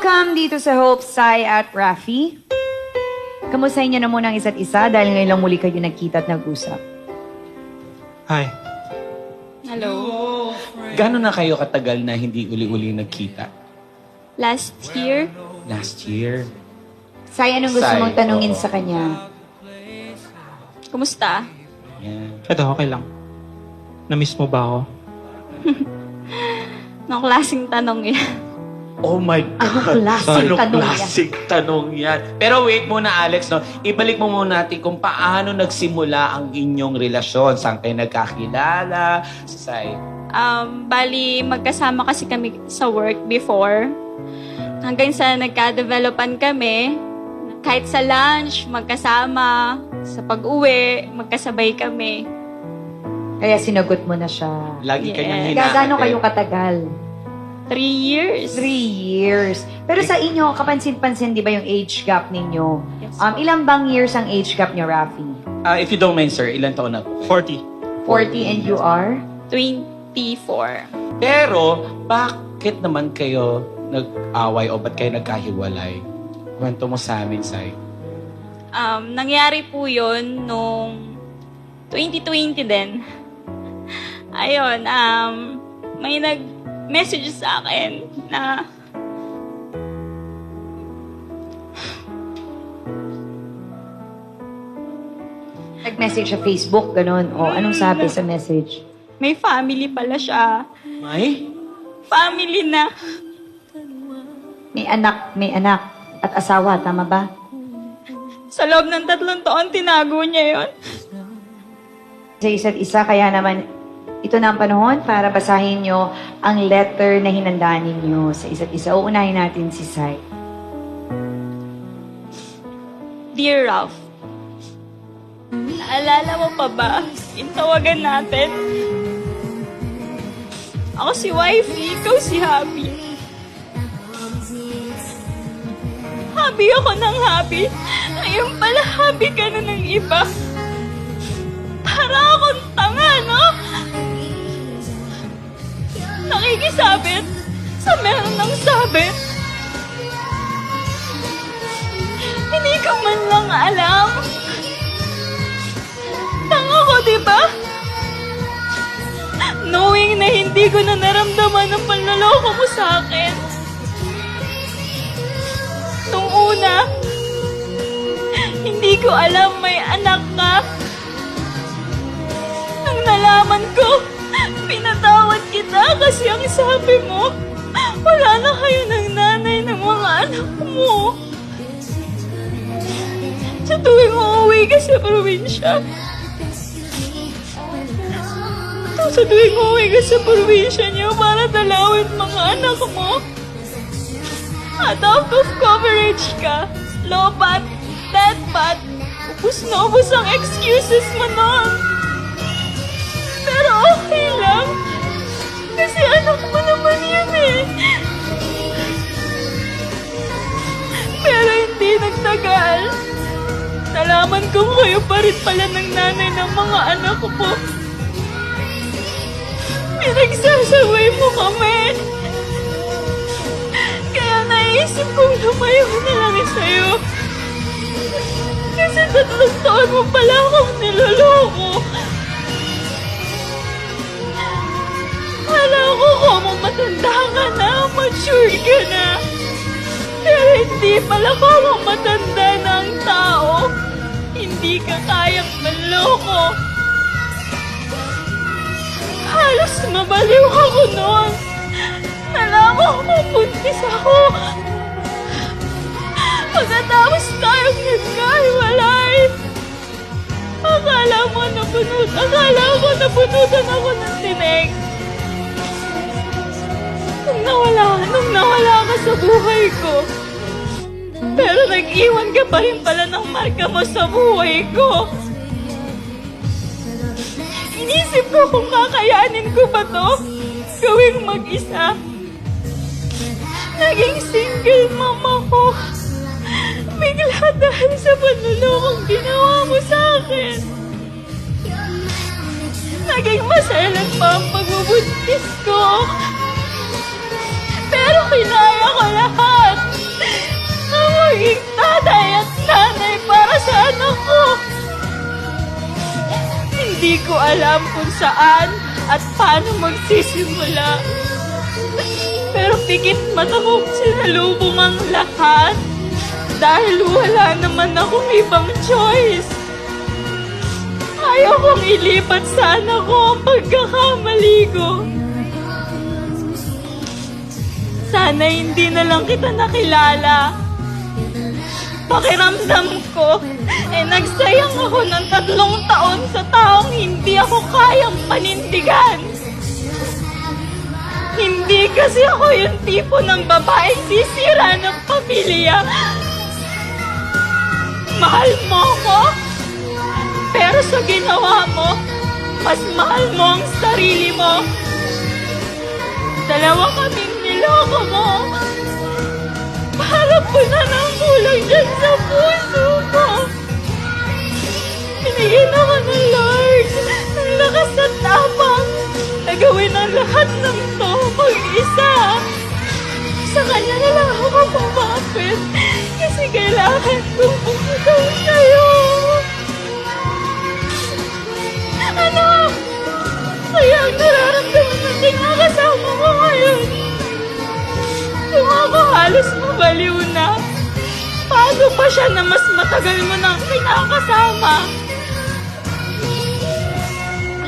Welcome dito sa Hope, Sai at Rafi. Kamustahin niyo na muna ang isa't isa dahil ngayon lang muli kayo nagkita at nag-usap. Hi. Hello. Gano'n na kayo katagal na hindi uli-uli nagkita? Last year, Last year. Sai, anong gusto Sai, mong tanungin oo. sa kanya? kumusta? Yan. Ito, okay lang. Na-miss mo ba ako? Anong klaseng tanong yan? Oh my Anong God! klaseng Anong tanong yan? klaseng tanong yan? Pero wait muna, Alex, no? Ibalik mo muna natin kung paano nagsimula ang inyong relasyon. Saan kayo nagkakilala? Say. Bali, magkasama kasi kami sa work before. Hanggang sa nagka-developan kami, kahit sa lunch, magkasama. Sa pag-uwi, magkasabay kami. Kaya sinagot mo na siya. Lagi Yes. kanyang hinahatid. Gano'n kayo katagal? 3 years. 3 years. Pero sa inyo, kapansin-pansin, di ba yung age gap ninyo? Yes. Ilang bang years ang age gap niyo, Rafi? If you don't mind, sir, ilan taon na po? 40. 40 and you are? 24. Pero, bakit naman kayo nag-away o ba't kayo nagkahiwalay? Kwento mo sa amin, Sai. Nangyari po yun nung 2020 din. Ayun, may nag-message sa akin na Nag-message sa Facebook, ganun. O, anong sabi sa message? may family pala siya. May? Family na. May anak at asawa, tama ba? Sa loob ng 3 taon, tinago niya yon. Sa isa't isa, kaya naman ito na ang panahon para basahin nyo ang letter na hinandaan ninyo sa isa't isa. Uunahin natin si Sai. Dear Ralph, naalala mo pa ba yung tawagan natin? Ako si Wifey, ikaw si Happy. Happy ako ng happy. Ngayon pala happy ka na ng iba. Para akong tanga, no? Nakikisabit sa meron ng sabit. Hindi ko man lang alam. Tanga ko, di ba? Knowing na hindi ko na naramdaman ang panloloko mo sa akin. Nung una, hindi ko alam may anak ka. Nung nalaman ko, pinatawad kita kasi ang sabi mo, wala na kayo ng nanay ng mga anak mo. Sa tuwing uuwi ka sa probinsya, niyo para dalawin mga anak mo. At out of coverage ka, lobat, deadbat, ubus na ubus ang excuses mo nun. Pero okay lang, kasi anak mo naman yun eh. Pero hindi nagtagal. Nalaman kong kayo pa rin pala ng nanay ng mga anak ko po. Pinagsasaway mo kami. Kaya naisip kong lumayo na lang sa'yo. Kasi 3 taon mo pala akong niloloko. Kala ko kung matanda ka na, mature ka na. Pero hindi pala kung matanda na ang tao. Hindi ka kayang manloko. Halos mabaliw ako noon. Nalaman ko buntis ako. Pagkatapos tayong nagkahiwalay, akala ko napunutan ako ng tinig. Nung nawala ka sa buhay ko. Pero nag-iwan ka pa rin pala ng marka mo sa buhay ko. Inisip ko kung kakayanin ko ba to gawing mag-isa. Naging single mama ko. Bigla dahil sa panlulokong ginawa mo sa akin. Naging maselan pa ang pagbubuntis ko. Pero kinaya ko lahat. alam kung saan at paano magsisimula. Pero pikit mata ko sinalubong ang lahat dahil wala naman akong ibang choice. Ayaw kong ilipat sa anak ko ang pagkakamali ko. Sana hindi na lang kita nakilala. Pakiramdam ko, nagsayang ako ng 3 taon sa taong hindi ako kayang panindigan. Hindi kasi ako yung tipo ng babaeng sisira ng pamilya. Mahal mo ako, pero sa ginawa mo, mas mahal mo ang sarili mo. 2 kaming niloko mo. Para po na ng kulang dyan sa puso mo. Binigyan ako ng Lord ng lakas at tapang na gawin ang lahat ng to mag-isa. Sa kanya na lang ako pumapit kasi kailangan kong pumuntaw sa'yo. Anak! Kaya ang nararamdaman natin ang kasama mo ngayon. Kung ako halos mabaliw na, paano pa siya na mas matagal mo nang kinakasama?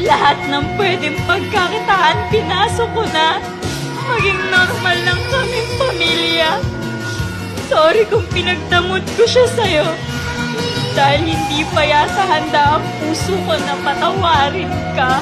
Lahat ng pwedeng pagkakitaan, pinasok ko na. Maging normal lang kaming pamilya. Sorry kung pinagdamot ko siya sa'yo. Dahil hindi pa yata handa ang puso ko na patawarin ka.